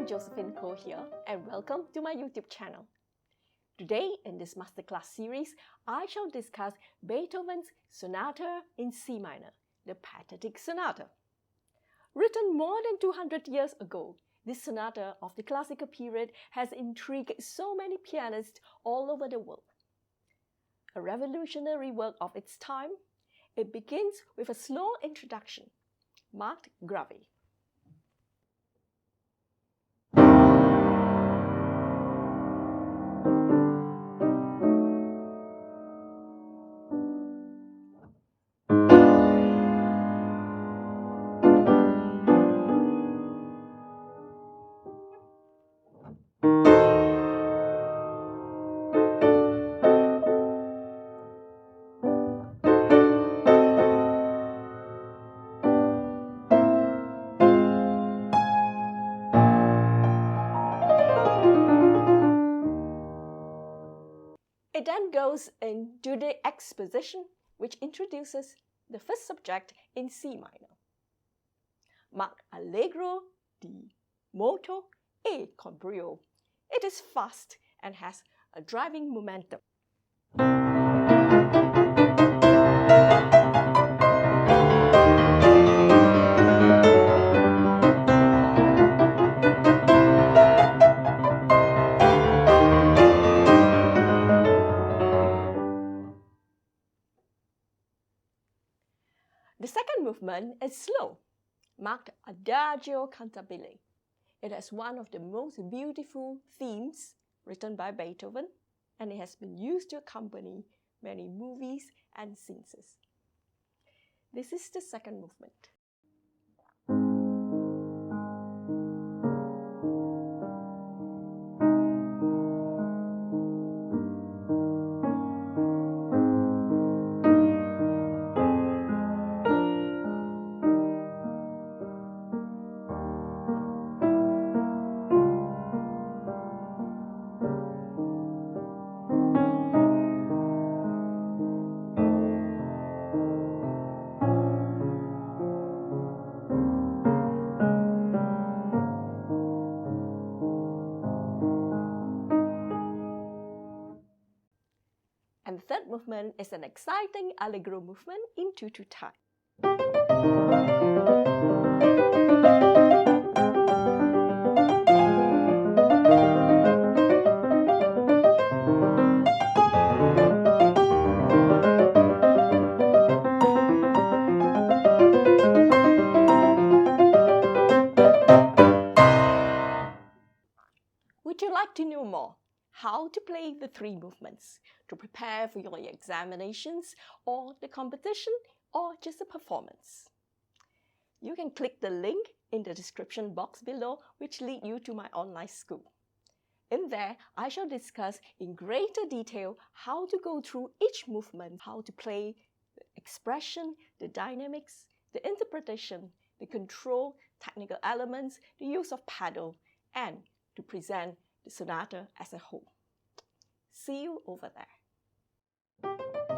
Josephine Koh here, and welcome to my YouTube channel. Today, in this masterclass series, I shall discuss Beethoven's Sonata in C minor, the Pathetique Sonata. Written more than 200 years ago, this sonata of the classical period has intrigued so many pianists all over the world. A revolutionary work of its time, it begins with a slow introduction, marked grave. It then goes into the exposition, which introduces the first subject in C minor, marked Allegro di molto e con brio. It is fast and has a driving momentum. The second movement is slow, marked Adagio cantabile. It has one of the most beautiful themes written by Beethoven, and it has been used to accompany many movies and scenes. This is the second movement. And the third movement is an exciting Allegro movement in 2/2 time. Would you like to know more? How to play the three movements to prepare for your examinations or the competition or just a performance? You can click the link in the description box below, which lead you to my online school. In there, I shall discuss in greater detail how to go through each movement, how to play the expression, the dynamics, the interpretation, the control, technical elements, the use of pedal, and to present the sonata as a whole. See you over there.